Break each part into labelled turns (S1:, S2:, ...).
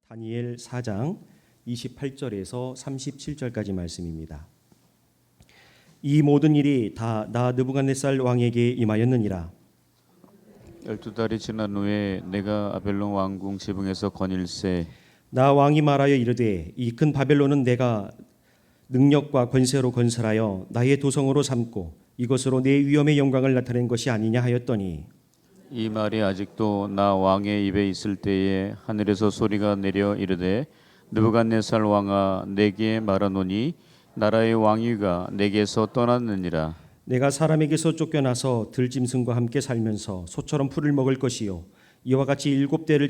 S1: 다니엘 4장 28절에서 37절까지 말씀입니다. 이 모든 일이 다 나 느부갓네살 왕에게 임하였느니라.
S2: 12달이 지난 후에 내가 아벨론 왕궁 지붕에서 거닐세.
S1: 나 왕이 말하여 이르되 이 큰 바벨론은 내가 능력과 권세로 건설하여 나의 도성으로 삼고 이것으로 내 위엄의 영광을 나타낸 것이 아니냐 하였더니,
S2: 이 말이 아직도 나 왕의 입에 있을 때에 하늘에서 소리가 내려 이르되 느부갓네살 왕아 내게 말하노니 나라의 왕위가 내게서 떠났느니라.
S1: 내가 사람에게서 쫓겨나서 들짐승과 함께 살면서 소처럼 풀을 먹을 것이요 이와 같이 7대를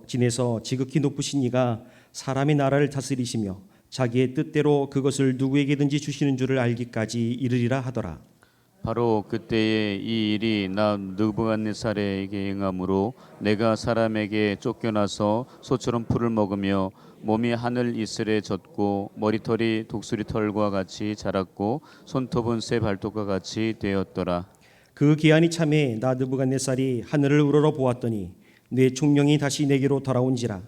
S1: 지내서 지극히 높으신 이가 사람의 나라를 다스리시며 자기의 뜻대로 그것을 누구에게든지 주시는 줄을 알기까지 이르리라 하더라.
S2: 바로 그때에 이 일이 나 느부갓네살에게 응함으로 내가 사람에게 쫓겨나서 소처럼 풀을 먹으며 몸이 하늘 이슬에 젖고 머리털이 독수리 털과 같이 자랐고 손톱은 새 발톱과 같이 되었더라.
S1: 그 기한이 참에 나 느부갓네살이 하늘을 우러러 보았더니 내 총명이 다시 내게로 돌아온지라.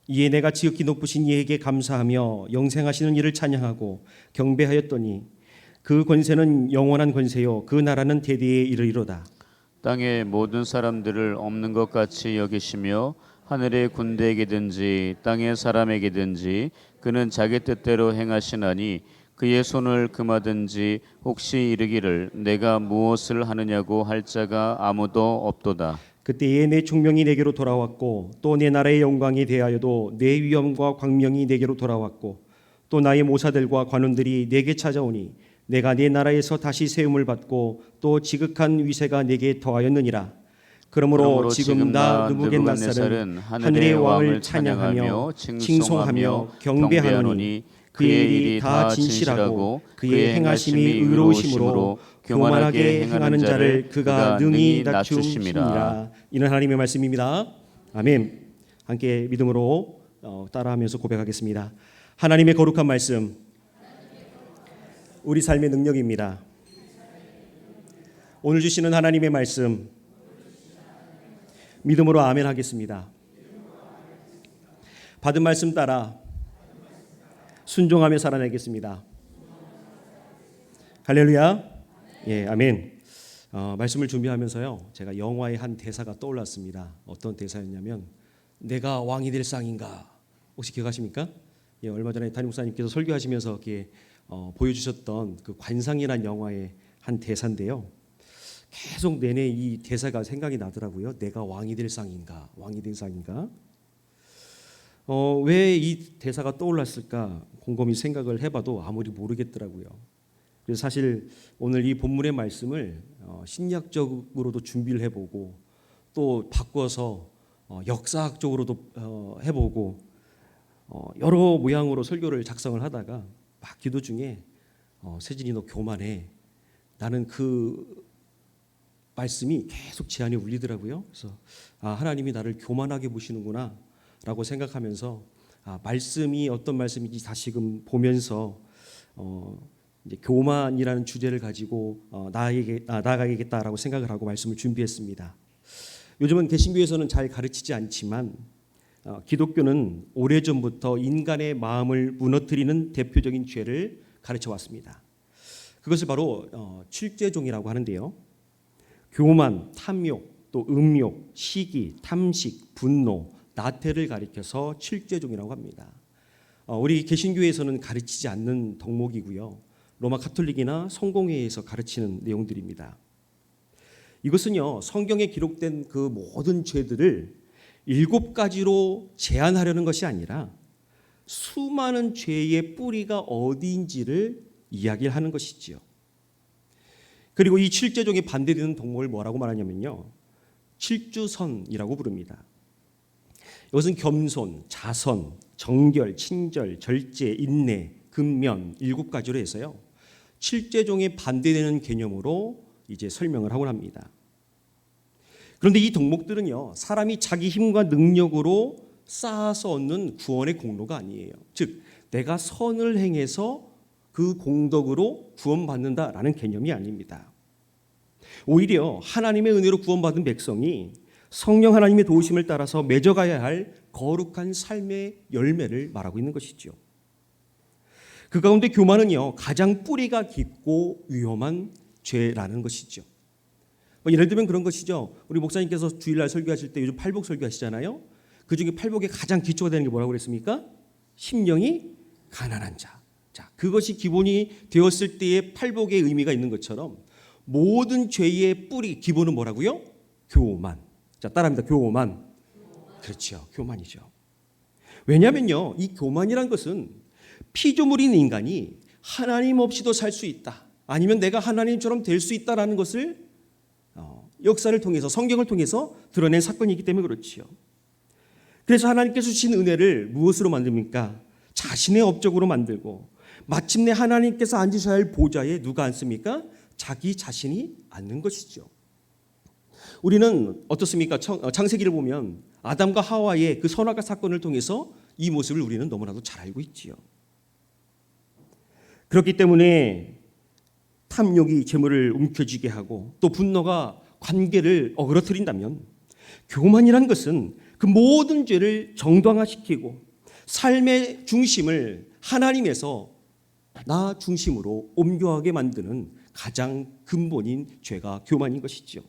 S1: 이에 내가 지극히 높으신 이에게 감사하며 영생하시는 이를 찬양하고 경배하였더니 그 권세는 영원한 권세요 그 나라는 대대에 이르리로다.
S2: 땅의 모든 사람들을 없는 것 같이 여기시며 하늘의 군대에게든지 땅의 사람에게든지 그는 자기 뜻대로 행하시나니 그의 손을 금하든지 혹시 이르기를 내가 무엇을 하느냐고 할 자가 아무도 없도다.
S1: 그때에 내 총명이 내게로 돌아왔고 또 내 나라의 영광에 대하여도 내 위엄과 광명이 내게로 돌아왔고 또 나의 모사들과 관원들이 내게 찾아오니 내가 내 나라에서 다시 세움을 받고 또 지극한 위세가 내게 더하였느니라. 그러므로 지금 나 느부갓네살은 하늘의 왕을 찬양하며 칭송하며 경배하노니 그의 일이 다 진실하고 그의 행하심이 의로우심으로 교만하게 행하는 자를 그가 능히 낮추심이라. 이는 하나님의 말씀입니다. 아멘. 함께 믿음으로 따라하면서 고백하겠습니다. 하나님의 거룩한 말씀, 우리 삶의 능력입니다. 오늘 주시는 하나님의 말씀 믿음으로 아멘 하겠습니다. 받은 말씀 따라 순종하며 살아내겠습니다. 할렐루야. 예, 아멘. 말씀을 준비하면서요, 제가 영화의 한 대사가 떠올랐습니다. 어떤 대사였냐면 내가 왕이 될 상인가. 혹시 기억하십니까? 예, 얼마 전에 담임 목사님께서 설교하시면서 이렇게 보여주셨던 그 관상이라는 영화의 한 대사인데요. 계속 내내 이 대사가 생각이 나더라고요. 내가 왕이 될 상인가, 왕이 될 상인가. 왜 이 대사가 떠올랐을까 곰곰이 생각을 해봐도 아무리 모르겠더라고요. 그래서 사실 오늘 이 본문의 말씀을 신약적으로도 준비를 해보고 또 바꿔서 역사학적으로도 해보고 여러 모양으로 설교를 작성을 하다가 막 기도 중에 세진이 너 교만해. 나는 그 말씀이 계속 제 안에 울리더라고요. 그래서 하나님이 나를 교만하게 보시는구나 라고 생각하면서 말씀이 어떤 말씀인지 다시금 보면서 이제 교만이라는 주제를 가지고 나아가야겠다라고 생각을 하고 말씀을 준비했습니다. 요즘은 개신교에서는 잘 가르치지 않지만 기독교는 오래전부터 인간의 마음을 무너뜨리는 대표적인 죄를 가르쳐 왔습니다. 그것을 바로 칠죄종이라고 하는데요. 교만, 탐욕, 또 음욕, 시기, 탐식, 분노, 나태를 가리켜서 칠죄종이라고 합니다. 우리 개신교에서는 가르치지 않는 덕목이고요. 로마 가톨릭이나 성공회에서 가르치는 내용들입니다. 이것은요, 성경에 기록된 그 모든 죄들을 7가지로 제한하려는 것이 아니라 수많은 죄의 뿌리가 어디인지를 이야기하는 것이지요. 그리고 이 칠죄종에 반대되는 덕목을 뭐라고 말하냐면요, 칠주선이라고 부릅니다. 이것은 겸손, 자선, 정결, 친절, 절제, 인내, 근면 7가지로 해서요, 칠죄종에 반대되는 개념으로 이제 설명을 하곤 합니다. 그런데 이 덕목들은요, 사람이 자기 힘과 능력으로 쌓아서 얻는 구원의 공로가 아니에요. 즉 내가 선을 행해서 그 공덕으로 구원받는다라는 개념이 아닙니다. 오히려 하나님의 은혜로 구원받은 백성이 성령 하나님의 도우심을 따라서 맺어가야 할 거룩한 삶의 열매를 말하고 있는 것이죠. 그 가운데 교만은요, 가장 뿌리가 깊고 위험한 죄라는 것이죠. 예를 들면 그런 것이죠. 우리 목사님께서 주일날 설교하실 때 요즘 팔복 설교하시잖아요. 그 중에 팔복의 가장 기초가 되는 게 뭐라고 그랬습니까? 심령이 가난한 자. 자, 그것이 기본이 되었을 때의 팔복의 의미가 있는 것처럼 모든 죄의 뿌리, 기본은 뭐라고요? 교만. 자, 따라합니다. 교만. 그렇죠. 교만이죠. 왜냐하면요, 이 교만이란 것은 피조물인 인간이 하나님 없이도 살 수 있다. 아니면 내가 하나님처럼 될 수 있다라는 것을 역사를 통해서, 성경을 통해서 드러낸 사건이기 때문에 그렇지요. 그래서 하나님께서 주신 은혜를 무엇으로 만듭니까? 자신의 업적으로 만들고 마침내 하나님께서 앉으셔야 할 보좌에 누가 앉습니까? 자기 자신이 앉는 것이죠. 우리는 어떻습니까? 창세기를 보면 아담과 하와의 그 선악과 사건을 통해서 이 모습을 우리는 너무나도 잘 알고 있지요. 그렇기 때문에 탐욕이 재물을 움켜쥐게 하고 또 분노가 관계를 어그러뜨린다면 교만이란 것은 그 모든 죄를 정당화시키고 삶의 중심을 하나님에서 나 중심으로 옮겨가게 만드는 가장 근본인 죄가 교만인 것이죠.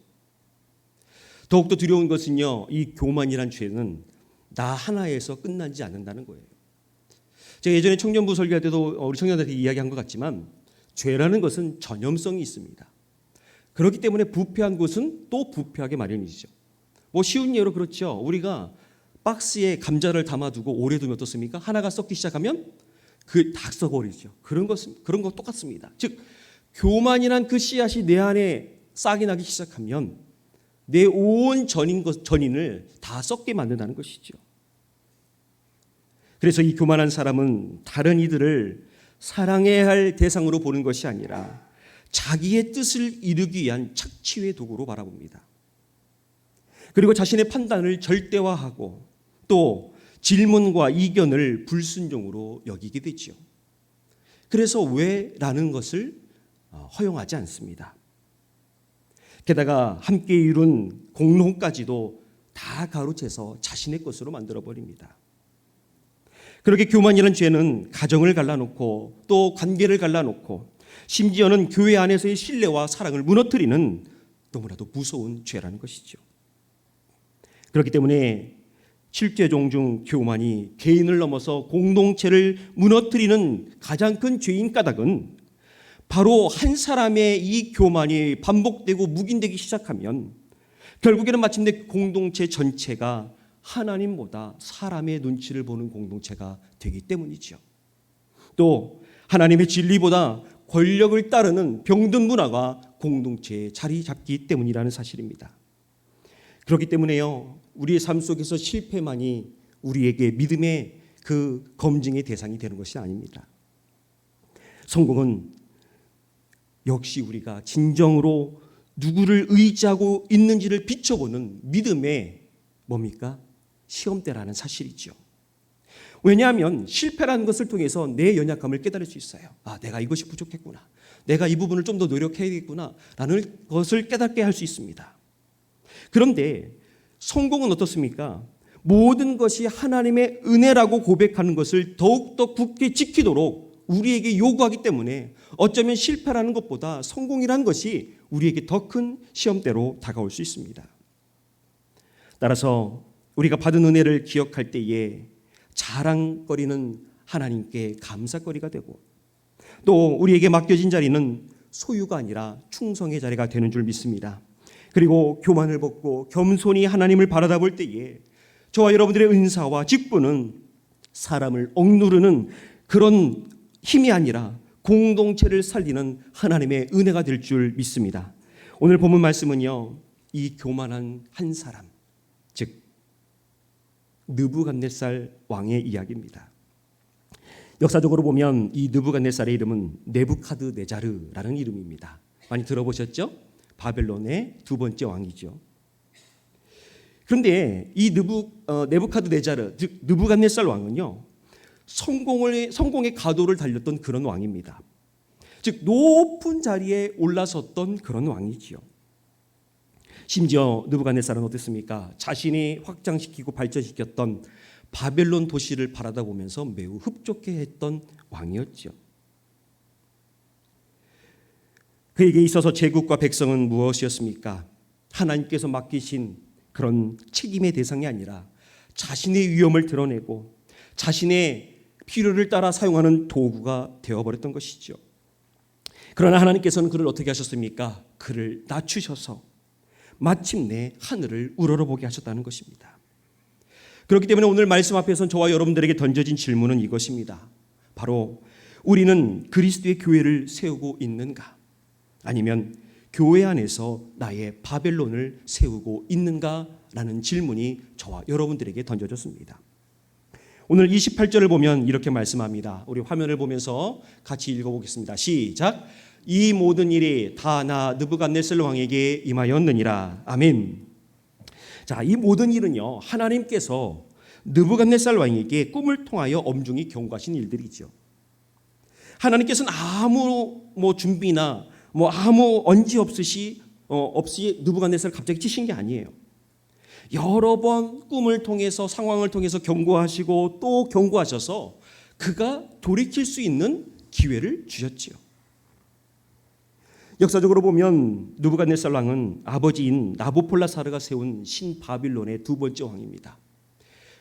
S1: 더욱더 두려운 것은요, 이 교만이란 죄는 나 하나에서 끝나지 않는다는 거예요. 제가 예전에 청년부 설교할 때도 우리 청년들한테 이야기한 것 같지만 죄라는 것은 전염성이 있습니다. 그렇기 때문에 부패한 곳은 또 부패하게 마련이죠. 쉬운 예로 그렇죠. 우리가 박스에 감자를 담아두고 오래 두면 어떻습니까? 하나가 썩기 시작하면 그 다 썩어버리죠. 그런 것 똑같습니다. 즉 교만이란 그 씨앗이 내 안에 싹이 나기 시작하면 내 온 전인을 다 썩게 만든다는 것이죠. 그래서 이 교만한 사람은 다른 이들을 사랑해야 할 대상으로 보는 것이 아니라 자기의 뜻을 이루기 위한 착취의 도구로 바라봅니다. 그리고 자신의 판단을 절대화하고 또 질문과 이견을 불순종으로 여기게 되죠. 그래서 왜라는 것을 허용하지 않습니다. 게다가 함께 이룬 공로까지도 다 가로채서 자신의 것으로 만들어버립니다. 그렇게 교만이라는 죄는 가정을 갈라놓고 또 관계를 갈라놓고 심지어는 교회 안에서의 신뢰와 사랑을 무너뜨리는 너무나도 무서운 죄라는 것이죠. 그렇기 때문에 7죄종 중 교만이 개인을 넘어서 공동체를 무너뜨리는 가장 큰 죄인 까닭은 바로 한 사람의 이 교만이 반복되고 묵인되기 시작하면 결국에는 마침내 공동체 전체가 하나님보다 사람의 눈치를 보는 공동체가 되기 때문이죠. 또 하나님의 진리보다 권력을 따르는 병든 문화가 공동체에 자리 잡기 때문이라는 사실입니다. 그렇기 때문에요, 우리의 삶 속에서 실패만이 우리에게 믿음의 그 검증의 대상이 되는 것이 아닙니다. 성공은 역시 우리가 진정으로 누구를 의지하고 있는지를 비춰보는 믿음의 뭡니까? 시험대라는 사실이죠. 왜냐하면 실패라는 것을 통해서 내 연약함을 깨달을 수 있어요. 내가 이것이 부족했구나. 내가 이 부분을 좀 더 노력해야겠구나 라는 것을 깨닫게 할 수 있습니다. 그런데 성공은 어떻습니까? 모든 것이 하나님의 은혜라고 고백하는 것을 더욱더 굳게 지키도록 우리에게 요구하기 때문에 어쩌면 실패라는 것보다 성공이라는 것이 우리에게 더 큰 시험대로 다가올 수 있습니다. 따라서 우리가 받은 은혜를 기억할 때에 자랑거리는 하나님께 감사거리가 되고 또 우리에게 맡겨진 자리는 소유가 아니라 충성의 자리가 되는 줄 믿습니다. 그리고 교만을 벗고 겸손히 하나님을 바라다 볼 때에 저와 여러분들의 은사와 직분은 사람을 억누르는 그런 힘이 아니라 공동체를 살리는 하나님의 은혜가 될 줄 믿습니다. 오늘 본문 말씀은요, 이 교만한 한 사람, 즉 느부갓네살 왕의 이야기입니다. 역사적으로 보면 이 느부갓네살의 이름은 네부카드네자르라는 이름입니다. 많이 들어보셨죠? 바벨론의 두 번째 왕이죠. 그런데 이 네부카드네자르, 즉 느부갓네살 왕은요, 성공의 가도를 달렸던 그런 왕입니다. 즉 높은 자리에 올라섰던 그런 왕이지요. 심지어 느부갓네살은 어땠습니까? 자신이 확장시키고 발전시켰던 바벨론 도시를 바라다 보면서 매우 흡족해했던 왕이었죠. 그에게 있어서 제국과 백성은 무엇이었습니까? 하나님께서 맡기신 그런 책임의 대상이 아니라 자신의 위엄을 드러내고 자신의 필요를 따라 사용하는 도구가 되어버렸던 것이죠. 그러나 하나님께서는 그를 어떻게 하셨습니까? 그를 낮추셔서 마침내 하늘을 우러러보게 하셨다는 것입니다. 그렇기 때문에 오늘 말씀 앞에서 저와 여러분들에게 던져진 질문은 이것입니다. 바로 우리는 그리스도의 교회를 세우고 있는가? 아니면 교회 안에서 나의 바벨론을 세우고 있는가라는 질문이 저와 여러분들에게 던져졌습니다. 오늘 28절을 보면 이렇게 말씀합니다. 우리 화면을 보면서 같이 읽어보겠습니다. 시작. 이 모든 일이 다 나 느부갓네살 왕에게 임하였느니라. 아멘. 자, 이 모든 일은요, 하나님께서 느부갓네살 왕에게 꿈을 통하여 엄중히 경고하신 일들이죠. 하나님께서는 아무 준비나 아무 언지 없이 느부갓네살을 갑자기 치신 게 아니에요. 여러 번 꿈을 통해서 상황을 통해서 경고하시고 또 경고하셔서 그가 돌이킬 수 있는 기회를 주셨지요. 역사적으로 보면 느부갓네살 왕은 아버지인 나부콜라사르가 세운 신바빌론의 두 번째 왕입니다.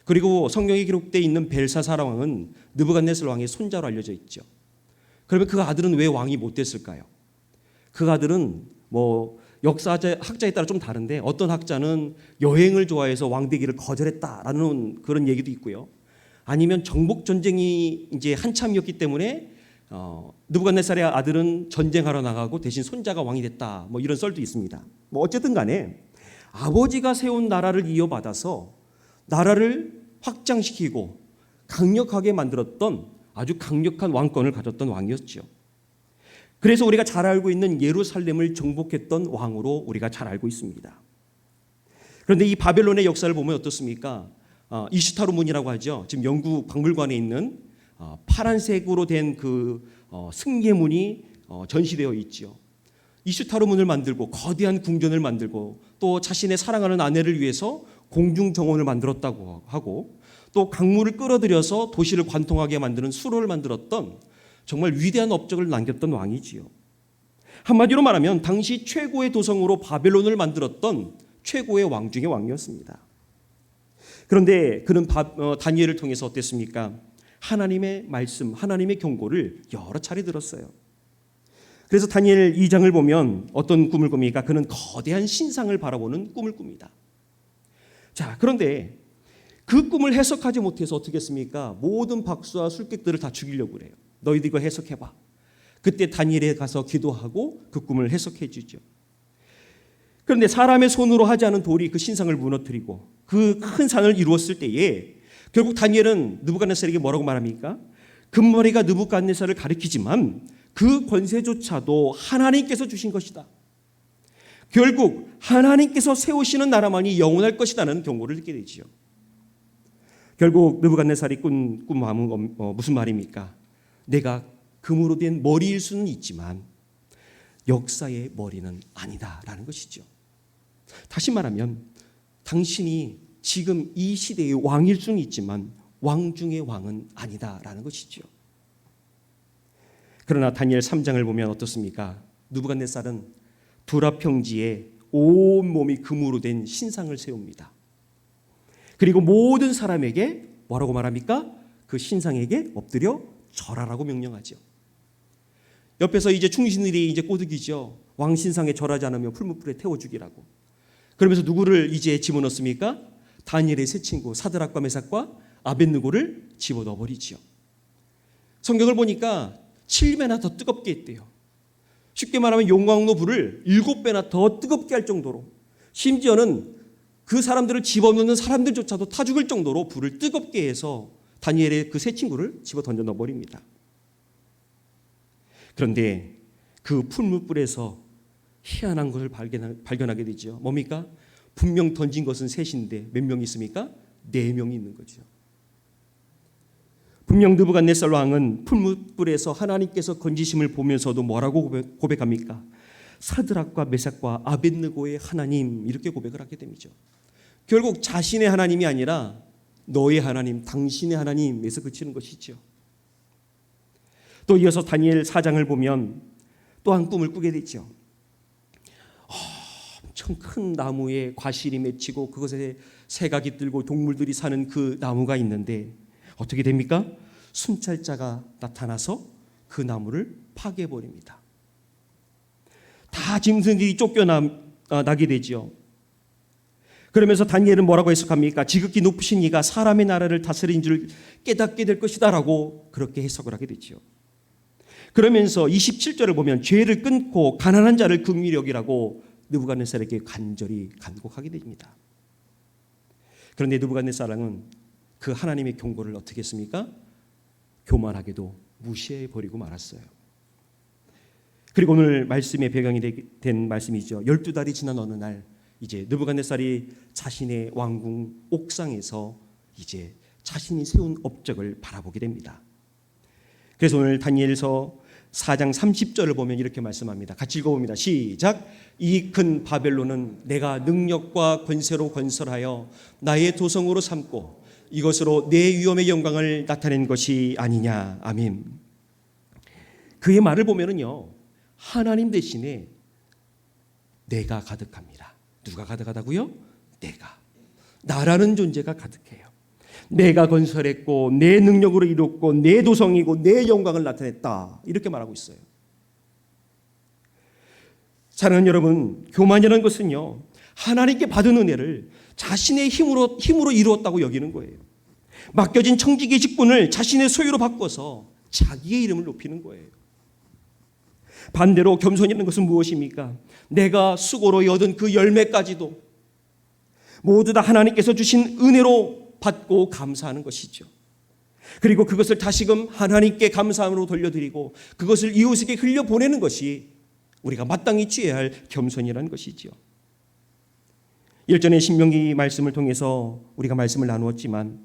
S1: 그리고 성경에 기록되어 있는 벨사사라 왕은 느부갓네살 왕의 손자로 알려져 있죠. 그러면 그 아들은 왜 왕이 못 됐을까요? 그 아들은 학자에 따라 좀 다른데 어떤 학자는 여행을 좋아해서 왕되기를 거절했다라는 그런 얘기도 있고요. 아니면 정복 전쟁이 이제 한참이었기 때문에 느부갓네살의 아들은 전쟁하러 나가고 대신 손자가 왕이 됐다. 이런 썰도 있습니다. 어쨌든 간에 아버지가 세운 나라를 이어받아서 나라를 확장시키고 강력하게 만들었던 아주 강력한 왕권을 가졌던 왕이었죠. 그래서 우리가 잘 알고 있는 예루살렘을 정복했던 왕으로 우리가 잘 알고 있습니다. 그런데 이 바벨론의 역사를 보면 어떻습니까? 이슈타르 문이라고 하죠. 지금 영국 박물관에 있는 파란색으로 된 그 승계문이 전시되어 있죠. 이슈타르 문을 만들고 거대한 궁전을 만들고 또 자신의 사랑하는 아내를 위해서 공중 정원을 만들었다고 하고 또 강물을 끌어들여서 도시를 관통하게 만드는 수로를 만들었던 정말 위대한 업적을 남겼던 왕이지요. 한마디로 말하면 당시 최고의 도성으로 바벨론을 만들었던 최고의 왕 중의 왕이었습니다. 그런데 그는 다니엘을 통해서 어땠습니까? 하나님의 말씀, 하나님의 경고를 여러 차례 들었어요. 그래서 다니엘 2장을 보면 어떤 꿈을 꿉니까? 그는 거대한 신상을 바라보는 꿈을 꿉니다. 자, 그런데 그 꿈을 해석하지 못해서 어떻게 했습니까? 모든 박수와 술객들을 다 죽이려고 그래요. 너희들 이거 해석해봐. 그때 다니엘에 가서 기도하고 그 꿈을 해석해 주죠. 그런데 사람의 손으로 하지 않은 돌이 그 신상을 무너뜨리고 그 큰 산을 이루었을 때에 결국 다니엘은 느부갓네살에게 뭐라고 말합니까? 금머리가 느부갓네살을 가리키지만 그 권세조차도 하나님께서 주신 것이다. 결국 하나님께서 세우시는 나라만이 영원할 것이라는 경고를 듣게 되지요. 결국 느부갓네살이 꾼 꿈은 무슨 말입니까? 내가 금으로 된 머리일 수는 있지만 역사의 머리는 아니다라는 것이죠. 다시 말하면 당신이 지금 이 시대의 왕일 수는 있지만 왕 중의 왕은 아니다라는 것이죠. 그러나 다니엘 3장을 보면 어떻습니까? 느부갓네살은 두라 평지에 온 몸이 금으로 된 신상을 세웁니다. 그리고 모든 사람에게 뭐라고 말합니까? 그 신상에게 엎드려 절하라고 명령하죠. 옆에서 이제 충신들이 이제 꼬드기죠. 왕 신상에 절하지 않으면 풀무불에 태워 죽이라고. 그러면서 누구를 이제 집어넣습니까? 다니엘의 세 친구 사드락과 메삭과 아벳느고를 집어넣어 버리지요. 성경을 보니까 7배나 더 뜨겁게 했대요. 쉽게 말하면 용광로 불을 7배나 더 뜨겁게 할 정도로, 심지어는 그 사람들을 집어넣는 사람들조차도 타 죽을 정도로 불을 뜨겁게 해서 다니엘의 그 세 친구를 집어 던져 넣어 버립니다. 그런데 그 풀무불에서 희한한 것을 발견하게 되죠. 뭡니까? 분명 던진 것은 셋인데 몇 명이 있습니까? 4명이 있는 거죠. 분명 느부갓네살 왕은 풀무불에서 하나님께서 건지심을 보면서도 뭐라고 고백합니까? 사드락과 메삭과 아벳느고의 하나님, 이렇게 고백을 하게 됩니다. 결국 자신의 하나님이 아니라 너의 하나님, 당신의 하나님에서 그치는 것이죠. 또 이어서 다니엘 4장을 보면 또 한 꿈을 꾸게 되죠. 엄청 큰 나무에 과실이 맺히고 그것에 새가 깃들고 동물들이 사는 그 나무가 있는데 어떻게 됩니까? 순찰자가 나타나서 그 나무를 파괴해버립니다. 다 짐승들이 쫓겨나게 되죠. 그러면서 다니엘은 뭐라고 해석합니까? 지극히 높으신 이가 사람의 나라를 다스린 줄 깨닫게 될 것이다 라고 그렇게 해석을 하게 되죠. 그러면서 27절을 보면 죄를 끊고 가난한 자를 긍휼히 여기라고 느부갓네살에게 간절히 간곡하게 됩니다. 그런데 느부갓네살은 그 하나님의 경고를 어떻게 했습니까? 교만하게도 무시해버리고 말았어요. 그리고 오늘 말씀의 배경이 된 말씀이죠. 12달이 지난 어느 날 이제 느부갓네살이 자신의 왕궁 옥상에서 이제 자신이 세운 업적을 바라보게 됩니다. 그래서 오늘 다니엘서 4장 30절을 보면 이렇게 말씀합니다. 같이 읽어봅니다. 시작. 이 큰 바벨론은 내가 능력과 권세로 건설하여 나의 도성으로 삼고 이것으로 내 위엄의 영광을 나타낸 것이 아니냐. 아멘. 그의 말을 보면은요, 하나님 대신에 내가 가득합니다. 누가 가득하다고요? 내가. 나라는 존재가 가득해요. 내가 건설했고 내 능력으로 이뤘고 내 도성이고 내 영광을 나타냈다, 이렇게 말하고 있어요. 사랑하는 여러분, 교만이라는 것은요, 하나님께 받은 은혜를 자신의 힘으로 이루었다고 여기는 거예요. 맡겨진 청지기 직분을 자신의 소유로 바꿔서 자기의 이름을 높이는 거예요. 반대로 겸손이라는 것은 무엇입니까? 내가 수고로 얻은 그 열매까지도 모두 다 하나님께서 주신 은혜로 받고 감사하는 것이죠. 그리고 그것을 다시금 하나님께 감사함으로 돌려드리고 그것을 이웃에게 흘려보내는 것이 우리가 마땅히 취해야 할 겸손이라는 것이죠. 일전에 신명기 말씀을 통해서 우리가 말씀을 나누었지만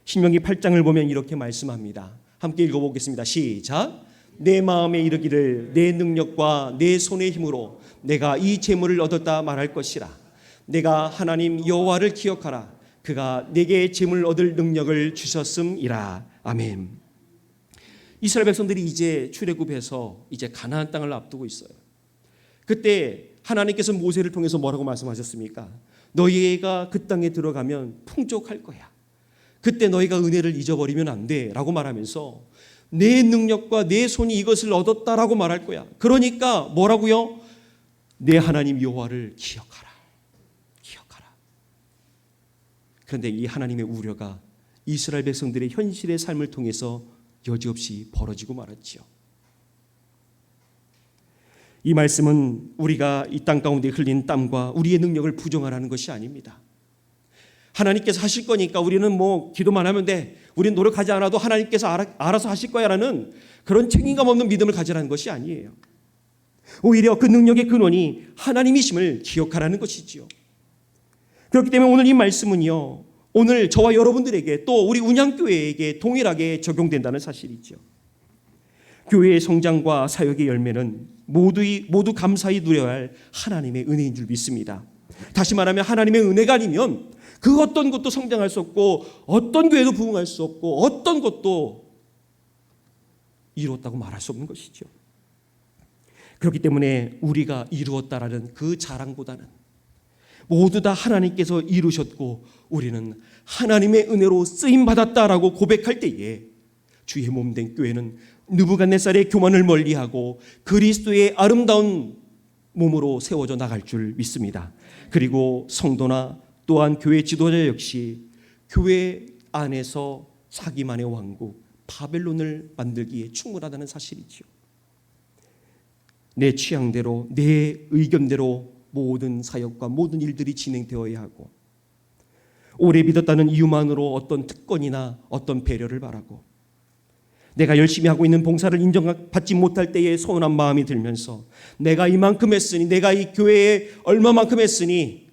S1: 신명기 8장을 보면 이렇게 말씀합니다. 함께 읽어보겠습니다. 시작. 내 마음에 이르기를 내 능력과 내 손의 힘으로 내가 이 재물을 얻었다 말할 것이라. 내가 하나님 여호와를 기억하라. 그가 내게 재물을 얻을 능력을 주셨음이라. 아멘. 이스라엘 백성들이 이제 출애굽해서 이제 가나안 땅을 앞두고 있어요. 그때 하나님께서 모세를 통해서 뭐라고 말씀하셨습니까? 너희가 그 땅에 들어가면 풍족할 거야. 그때 너희가 은혜를 잊어버리면 안 돼 라고 말하면서 내 능력과 내 손이 이것을 얻었다라고 말할 거야. 그러니까 뭐라고요? 내 하나님 여호와를 기억하라. 기억하라. 그런데 이 하나님의 우려가 이스라엘 백성들의 현실의 삶을 통해서 여지없이 벌어지고 말았죠. 이 말씀은 우리가 이 땅 가운데 흘린 땀과 우리의 능력을 부정하라는 것이 아닙니다. 하나님께서 하실 거니까 우리는 뭐 기도만 하면 돼, 우리는 노력하지 않아도 하나님께서 알아서 하실 거야 라는 그런 책임감 없는 믿음을 가지라는 것이 아니에요. 오히려 그 능력의 근원이 하나님이심을 기억하라는 것이지요. 그렇기 때문에 오늘 이 말씀은요, 오늘 저와 여러분들에게 또 우리 운양교회에게 동일하게 적용된다는 사실이죠. 교회의 성장과 사역의 열매는 모두 감사히 누려야 할 하나님의 은혜인 줄 믿습니다. 다시 말하면 하나님의 은혜가 아니면 그 어떤 것도 성장할 수 없고 어떤 교회도 부흥할 수 없고 어떤 것도 이루었다고 말할 수 없는 것이죠. 그렇기 때문에 우리가 이루었다라는 그 자랑보다는 모두 다 하나님께서 이루셨고 우리는 하나님의 은혜로 쓰임받았다라고 고백할 때에 주의 몸된 교회는 느부갓네살의 교만을 멀리하고 그리스도의 아름다운 몸으로 세워져 나갈 줄 믿습니다. 그리고 성도나 또한 교회 지도자 역시 교회 안에서 자기만의 왕국 바벨론을 만들기에 충분하다는 사실이죠. 내 취향대로 내 의견대로 모든 사역과 모든 일들이 진행되어야 하고 오래 믿었다는 이유만으로 어떤 특권이나 어떤 배려를 바라고 내가 열심히 하고 있는 봉사를 인정받지 못할 때에 서운한 마음이 들면서 내가 이만큼 했으니 내가 이 교회에 얼마만큼 했으니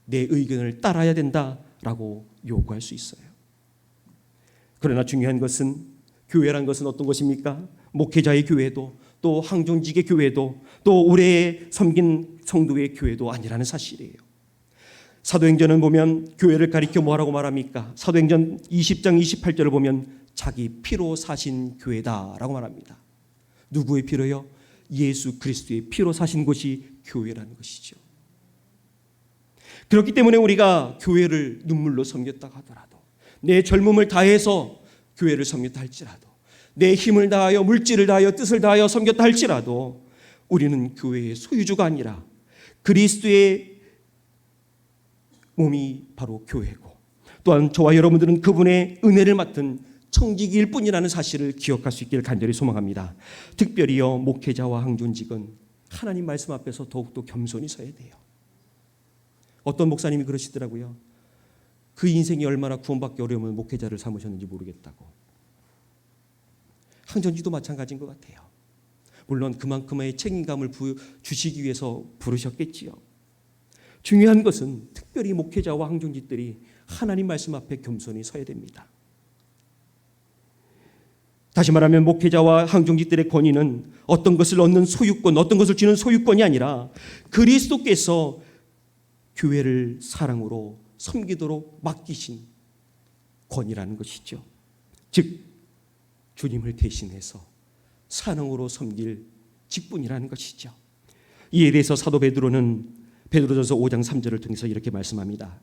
S1: 내 의견을 따라야 된다라고 요구할 수 있어요. 그러나 중요한 것은 교회란 것은 어떤 것입니까? 목회자의 교회도 또 항존직의 교회도 또 오래 섬긴 성도의 교회도 아니라는 사실이에요. 사도행전을 보면 교회를 가리켜 뭐라고 말합니까? 사도행전 20장 28절을 보면 자기 피로 사신 교회다라고 말합니다. 누구의 피로요? 예수 그리스도의 피로 사신 곳이 교회라는 것이죠. 그렇기 때문에 우리가 교회를 눈물로 섬겼다고 하더라도, 내 젊음을 다해서 교회를 섬겼다 할지라도, 내 힘을 다하여 물질을 다하여 뜻을 다하여 섬겼다 할지라도 우리는 교회의 소유주가 아니라 그리스도의 몸이 바로 교회고, 또한 저와 여러분들은 그분의 은혜를 맡은 청지기일 뿐이라는 사실을 기억할 수 있기를 간절히 소망합니다. 특별히요, 목회자와 항존직은 하나님 말씀 앞에서 더욱더 겸손히 서야 돼요. 어떤 목사님이 그러시더라고요. 그 인생이 얼마나 구원받기 어려우면 목회자를 삼으셨는지 모르겠다고. 항존직도 마찬가지인 것 같아요. 물론 그만큼의 책임감을 주시기 위해서 부르셨겠지요. 중요한 것은 특별히 목회자와 항존직들이 하나님 말씀 앞에 겸손히 서야 됩니다. 다시 말하면 목회자와 항존직들의 권위는 어떤 것을 얻는 소유권, 어떤 것을 주는 소유권이 아니라 그리스도께서 교회를 사랑으로 섬기도록 맡기신 권위라는 것이죠. 즉 주님을 대신해서 사랑으로 섬길 직분이라는 것이죠. 이에 대해서 사도 베드로는 베드로전서 5장 3절을 통해서 이렇게 말씀합니다.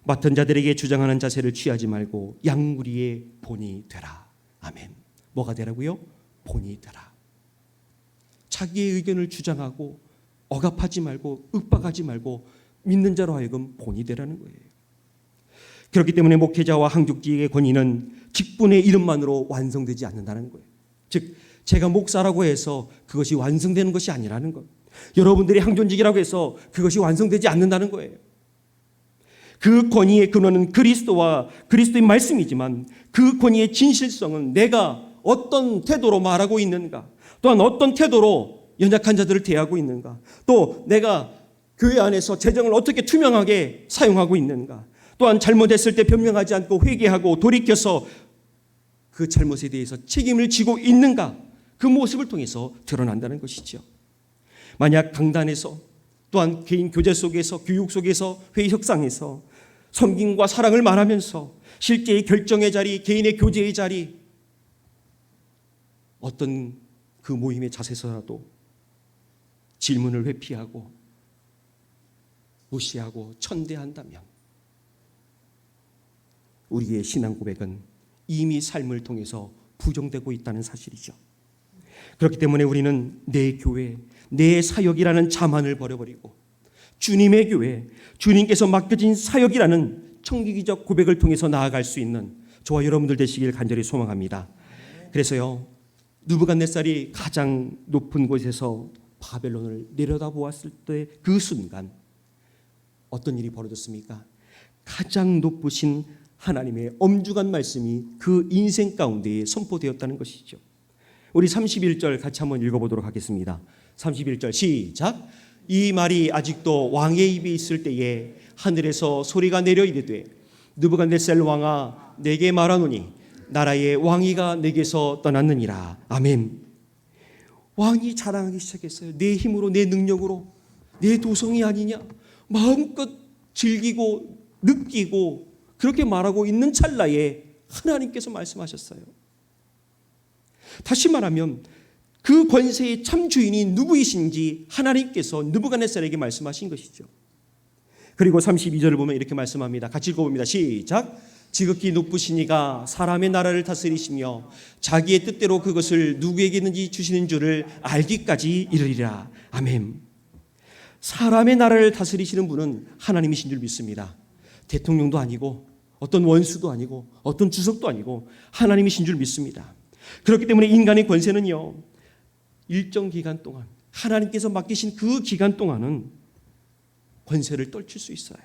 S1: 맡은 자들에게 주장하는 자세를 취하지 말고 양무리의 본이 되라. 아멘. 뭐가 되라고요? 본이 되라. 자기의 의견을 주장하고 억압하지 말고 윽박하지 말고 믿는 자로 하여금 본이 되라는 거예요. 그렇기 때문에 목회자와 항족직의 권위는 직분의 이름만으로 완성되지 않는다는 거예요. 즉 제가 목사라고 해서 그것이 완성되는 것이 아니라는 것. 여러분들이 항존직이라고 해서 그것이 완성되지 않는다는 거예요. 그 권위의 근원은 그리스도와 그리스도의 말씀이지만 그 권위의 진실성은 내가 어떤 태도로 말하고 있는가, 또한 어떤 태도로 연약한 자들을 대하고 있는가, 또 내가 교회 안에서 재정을 어떻게 투명하게 사용하고 있는가, 또한 잘못했을 때 변명하지 않고 회개하고 돌이켜서 그 잘못에 대해서 책임을 지고 있는가, 그 모습을 통해서 드러난다는 것이죠. 만약 강단에서 또한 개인 교제 속에서 교육 속에서 회의 협상에서 섬김과 사랑을 말하면서 실제의 결정의 자리, 개인의 교제의 자리, 어떤 그 모임의 자세서라도 질문을 회피하고 무시하고 천대한다면 우리의 신앙 고백은 이미 삶을 통해서 부정되고 있다는 사실이죠. 그렇기 때문에 우리는 내 교회, 내 사역이라는 자만을 버려버리고 주님의 교회, 주님께서 맡겨진 사역이라는 청기기적 고백을 통해서 나아갈 수 있는 저와 여러분들 되시길 간절히 소망합니다. 그래서요, 느부갓네살이 가장 높은 곳에서 바벨론을 내려다보았을 때 그 순간 어떤 일이 벌어졌습니까? 가장 높으신 하나님의 엄중한 말씀이 그 인생 가운데에 선포되었다는 것이죠. 우리 31절 같이 한번 읽어보도록 하겠습니다. 31절 시작. 이 말이 아직도 왕의 입에 있을 때에 하늘에서 소리가 내려 이르되 느부갓네살 왕아 내게 말하노니 나라의 왕위가 내게서 떠났느니라. 아멘. 왕이 자랑하기 시작했어요. 내 힘으로, 내 능력으로, 내 도성이 아니냐, 마음껏 즐기고 느끼고 그렇게 말하고 있는 찰나에 하나님께서 말씀하셨어요. 다시 말하면 그 권세의 참 주인이 누구이신지 하나님께서 느부갓네살에게 말씀하신 것이죠. 그리고 32절을 보면 이렇게 말씀합니다. 같이 읽어봅니다. 시작. 지극히 높으신 이가 사람의 나라를 다스리시며 자기의 뜻대로 그것을 누구에게든지 주시는 줄을 알기까지 이르리라. 아멘. 사람의 나라를 다스리시는 분은 하나님이신 줄 믿습니다. 대통령도 아니고 어떤 원수도 아니고 어떤 주석도 아니고 하나님이신 줄 믿습니다. 그렇기 때문에 인간의 권세는요, 일정 기간 동안 하나님께서 맡기신 그 기간 동안은 권세를 떨칠 수 있어요.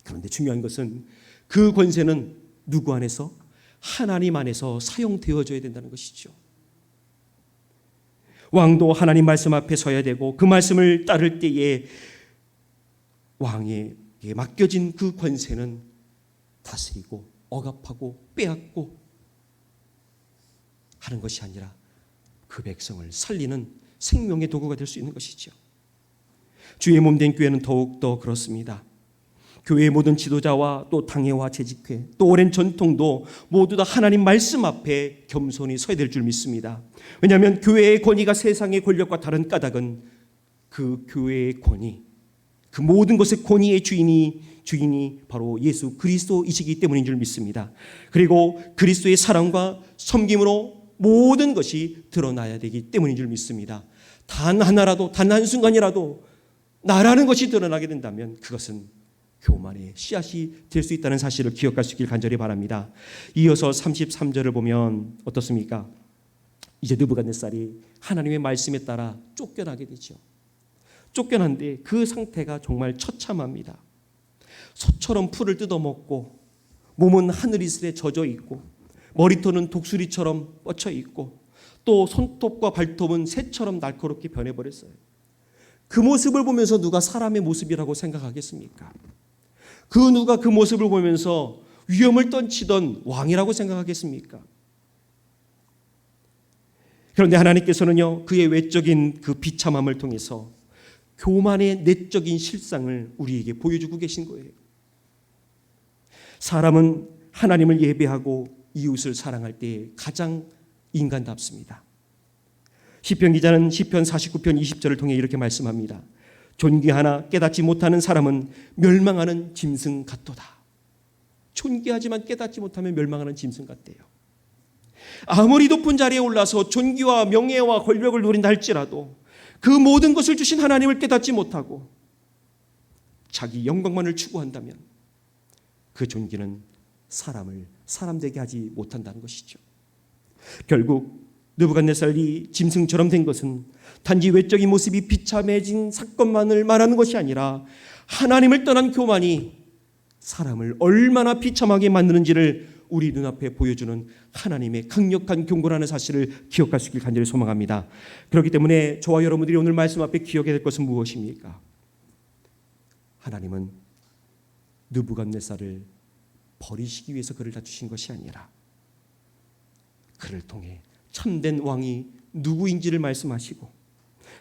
S1: 그런데 중요한 것은 그 권세는 누구 안에서? 하나님 안에서 사용되어져야 된다는 것이죠. 왕도 하나님 말씀 앞에 서야 되고 그 말씀을 따를 때에 왕에게 맡겨진 그 권세는 다스리고 억압하고 빼앗고 하는 것이 아니라 그 백성을 살리는 생명의 도구가 될 수 있는 것이죠. 주의 몸된 교회는 더욱더 그렇습니다. 교회의 모든 지도자와 또 당회와 재직회 또 오랜 전통도 모두 다 하나님 말씀 앞에 겸손히 서야 될 줄 믿습니다. 왜냐하면 교회의 권위가 세상의 권력과 다른 까닭은 그 교회의 권위, 그 모든 것의 권위의 주인이 바로 예수 그리스도이시기 때문인 줄 믿습니다. 그리고 그리스도의 사랑과 섬김으로 모든 것이 드러나야 되기 때문인 줄 믿습니다. 단 하나라도, 단 한순간이라도 나라는 것이 드러나게 된다면 그것은 교만의 씨앗이 될 수 있다는 사실을 기억할 수 있길 간절히 바랍니다. 이어서 33절을 보면 어떻습니까? 이제 느부갓네살이 하나님의 말씀에 따라 쫓겨나게 되죠. 쫓겨난데 그 상태가 정말 처참합니다. 소처럼 풀을 뜯어먹고 몸은 하늘이슬에 젖어 있고 머리털은 독수리처럼 뻗쳐 있고 또 손톱과 발톱은 새처럼 날카롭게 변해버렸어요. 그 모습을 보면서 누가 사람의 모습이라고 생각하겠습니까? 그 누가 그 모습을 보면서 위험을 떨치던 왕이라고 생각하겠습니까? 그런데 하나님께서는요, 그의 외적인 그 비참함을 통해서 교만의 내적인 실상을 우리에게 보여주고 계신 거예요. 사람은 하나님을 예배하고 이웃을 사랑할 때 가장 인간답습니다. 시편 기자는 시편 49편 20절을 통해 이렇게 말씀합니다. 존귀하나 깨닫지 못하는 사람은 멸망하는 짐승 같도다. 존귀하지만 깨닫지 못하면 멸망하는 짐승 같대요. 아무리 높은 자리에 올라서 존귀와 명예와 권력을 누린다 할지라도 그 모든 것을 주신 하나님을 깨닫지 못하고 자기 영광만을 추구한다면 그 존귀는 사람을 사람되게 하지 못한다는 것이죠. 결국 느부갓네살이 짐승처럼 된 것은 단지 외적인 모습이 비참해진 사건만을 말하는 것이 아니라 하나님을 떠난 교만이 사람을 얼마나 비참하게 만드는지를 우리 눈앞에 보여주는 하나님의 강력한 경고라는 사실을 기억할 수 있길 간절히 소망합니다. 그렇기 때문에 저와 여러분들이 오늘 말씀 앞에 기억해야 될 것은 무엇입니까? 하나님은 느부갓네살을 버리시기 위해서 그를 다주신 것이 아니라 그를 통해 참된 왕이 누구인지를 말씀하시고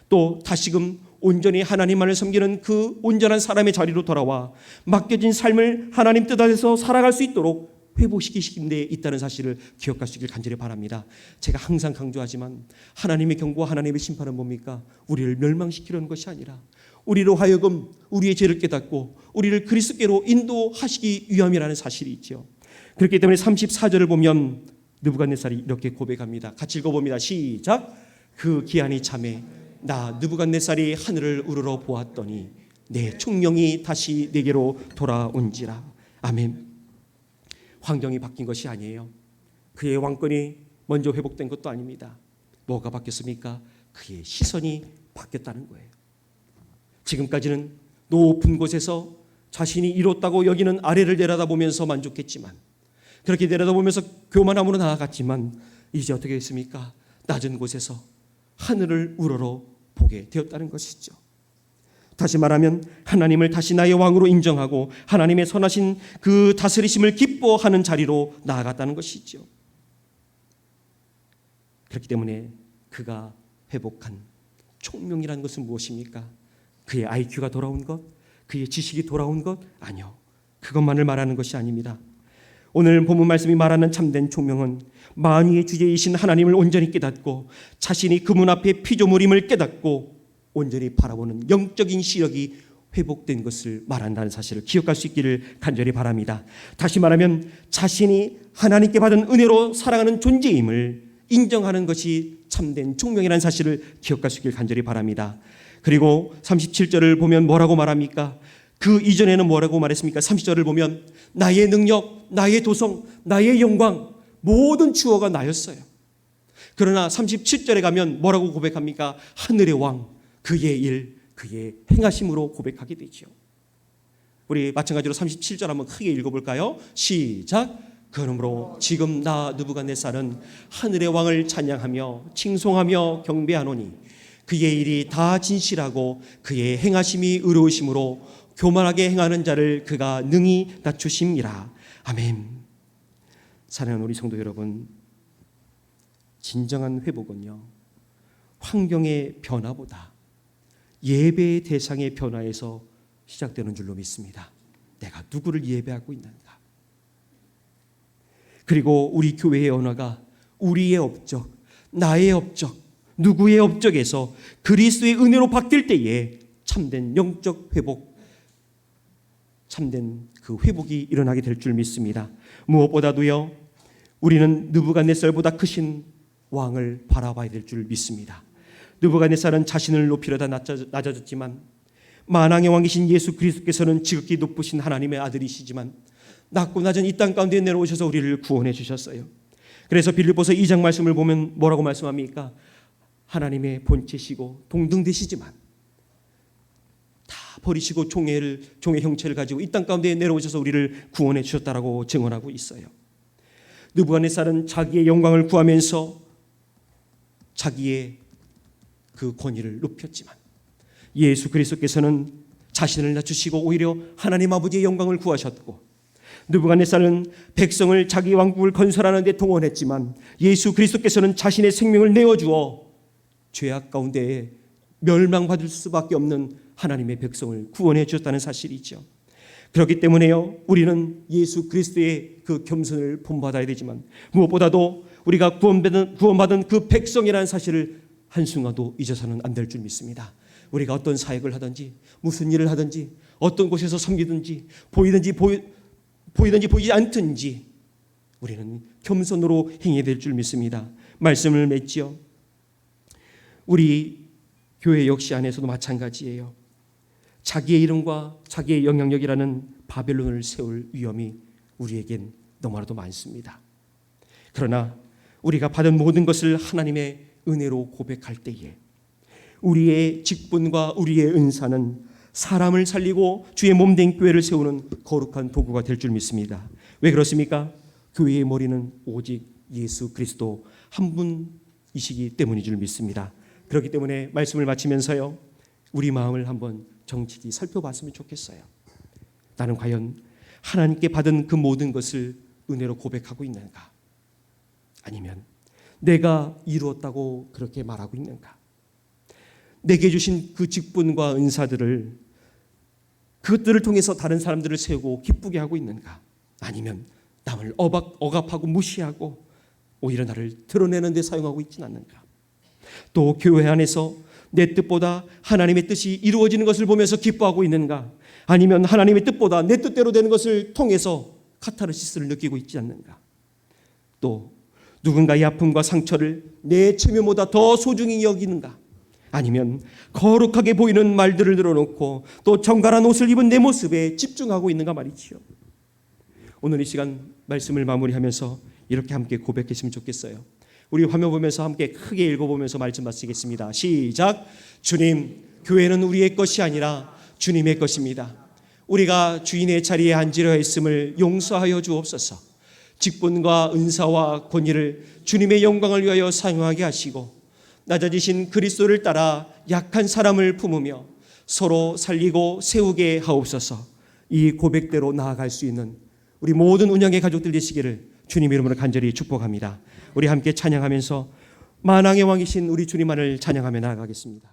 S1: 또 다시금 온전히 하나님만을 섬기는 그 온전한 사람의 자리로 돌아와 맡겨진 삶을 하나님 뜻 안에서 살아갈 수 있도록 회복시키신 데 있다는 사실을 기억할 수 있길 간절히 바랍니다. 제가 항상 강조하지만 하나님의 경고와 하나님의 심판은 뭡니까? 우리를 멸망시키려는 것이 아니라 우리로 하여금 우리의 죄를 깨닫고 우리를 그리스도께로 인도하시기 위함이라는 사실이 있죠. 그렇기 때문에 34절을 보면 느부갓네살이 이렇게 고백합니다. 같이 읽어봅니다. 시작. 그 기한이 참에 나 느부갓네살이 하늘을 우러러 보았더니 내 총명이 다시 내게로 돌아온지라. 아멘. 환경이 바뀐 것이 아니에요. 그의 왕권이 먼저 회복된 것도 아닙니다. 뭐가 바뀌었습니까? 그의 시선이 바뀌었다는 거예요. 지금까지는 높은 곳에서 자신이 이뤘다고 여기는 아래를 내려다보면서 만족했지만 그렇게 내려다보면서 교만함으로 나아갔지만 이제 어떻게 했습니까? 낮은 곳에서 하늘을 우러러 보게 되었다는 것이죠. 다시 말하면 하나님을 다시 나의 왕으로 인정하고 하나님의 선하신 그 다스리심을 기뻐하는 자리로 나아갔다는 것이죠. 그렇기 때문에 그가 회복한 총명이라는 것은 무엇입니까? 그의 IQ가 돌아온 것, 그의 지식이 돌아온 것? 아니요. 그것만을 말하는 것이 아닙니다. 오늘 본문 말씀이 말하는 참된 총명은 만유의 주제이신 하나님을 온전히 깨닫고 자신이 그분 앞에 피조물임을 깨닫고 온전히 바라보는 영적인 시력이 회복된 것을 말한다는 사실을 기억할 수 있기를 간절히 바랍니다. 다시 말하면 자신이 하나님께 받은 은혜로 살아가는 존재임을 인정하는 것이 참된 총명이라는 사실을 기억할 수 있기를 간절히 바랍니다. 그리고 37절을 보면 뭐라고 말합니까? 그 이전에는 뭐라고 말했습니까? 30절을 보면 나의 능력, 나의 도성, 나의 영광 모든 추호가 나였어요. 그러나 37절에 가면 뭐라고 고백합니까? 하늘의 왕, 그의 일, 그의 행하심으로 고백하게 되죠. 우리 마찬가지로 37절 한번 크게 읽어볼까요? 시작. 그러므로 지금 나 느부갓네살은 하늘의 왕을 찬양하며 칭송하며 경배하노니 그의 일이 다 진실하고 그의 행하심이 의로우심으로 교만하게 행하는 자를 그가 능히 낮추심이라. 아멘. 사랑하는 우리 성도 여러분, 진정한 회복은요 환경의 변화보다 예배의 대상의 변화에서 시작되는 줄로 믿습니다. 내가 누구를 예배하고 있는가? 그리고 우리 교회의 언어가 우리의 업적, 나의 업적, 누구의 업적에서 그리스도의 은혜로 바뀔 때에 참된 영적 회복, 참된 그 회복이 일어나게 될 줄 믿습니다. 무엇보다도요, 우리는 느부갓네살보다 크신 왕을 바라봐야 될 줄 믿습니다. 느부갓네살은 자신을 높이려다 낮아졌지만 만왕의 왕이신 예수 그리스도께서는 지극히 높으신 하나님의 아들이시지만 낮고 낮은 이 땅 가운데 내려오셔서 우리를 구원해 주셨어요. 그래서 빌립보서 2장 말씀을 보면 뭐라고 말씀합니까? 하나님의 본체시고 동등되시지만 다 버리시고 종의 형체를 가지고 이 땅 가운데 내려오셔서 우리를 구원해 주셨다라고 증언하고 있어요. 느부갓네살은 자기의 영광을 구하면서 자기의 그 권위를 높였지만 예수 그리스도께서는 자신을 낮추시고 오히려 하나님 아버지의 영광을 구하셨고, 느부갓네살은 백성을 자기 왕국을 건설하는 데 동원했지만 예수 그리스도께서는 자신의 생명을 내어주어 죄악 가운데 멸망받을 수밖에 없는 하나님의 백성을 구원해 주셨다는 사실이죠. 그렇기 때문에요, 우리는 예수 그리스도의 그 겸손을 본받아야 되지만 무엇보다도 우리가 구원받은 그 백성이라는 사실을 한순간도 잊어서는 안 될 줄 믿습니다. 우리가 어떤 사역을 하든지 무슨 일을 하든지 어떤 곳에서 섬기든지 보이든지 보이지 않든지 우리는 겸손으로 행해야 될 줄 믿습니다. 말씀을 맺지요. 우리 교회 역시 안에서도 마찬가지예요. 자기의 이름과 자기의 영향력이라는 바벨론을 세울 위험이 우리에겐 너무나도 많습니다. 그러나 우리가 받은 모든 것을 하나님의 은혜로 고백할 때에 우리의 직분과 우리의 은사는 사람을 살리고 주의 몸된 교회를 세우는 거룩한 도구가 될 줄 믿습니다. 왜 그렇습니까? 교회의 머리는 오직 예수 그리스도 한 분이시기 때문인 줄 믿습니다. 그렇기 때문에 말씀을 마치면서요, 우리 마음을 한번 정직히 살펴봤으면 좋겠어요. 나는 과연 하나님께 받은 그 모든 것을 은혜로 고백하고 있는가? 아니면 내가 이루었다고 그렇게 말하고 있는가? 내게 주신 그 직분과 은사들을 그것들을 통해서 다른 사람들을 세우고 기쁘게 하고 있는가? 아니면 남을 억압하고 무시하고 오히려 나를 드러내는 데 사용하고 있지는 않는가? 또 교회 안에서 내 뜻보다 하나님의 뜻이 이루어지는 것을 보면서 기뻐하고 있는가? 아니면 하나님의 뜻보다 내 뜻대로 되는 것을 통해서 카타르시스를 느끼고 있지 않는가? 또 누군가의 아픔과 상처를 내 체면보다 더 소중히 여기는가? 아니면 거룩하게 보이는 말들을 늘어놓고 또 정갈한 옷을 입은 내 모습에 집중하고 있는가 말이지요. 오늘 이 시간 말씀을 마무리하면서 이렇게 함께 고백했으면 좋겠어요. 우리 화면 보면서 함께 크게 읽어보면서 말씀 마치겠습니다. 시작. 주님, 교회는 우리의 것이 아니라 주님의 것입니다. 우리가 주인의 자리에 앉으려 했음을 용서하여 주옵소서. 직분과 은사와 권위를 주님의 영광을 위하여 사용하게 하시고 낮아지신 그리스도를 따라 약한 사람을 품으며 서로 살리고 세우게 하옵소서. 이 고백대로 나아갈 수 있는 우리 모든 운영의 가족들 되시기를 주님 이름으로 간절히 축복합니다. 우리 함께 찬양하면서 만왕의 왕이신 우리 주님만을 찬양하며 나아가겠습니다.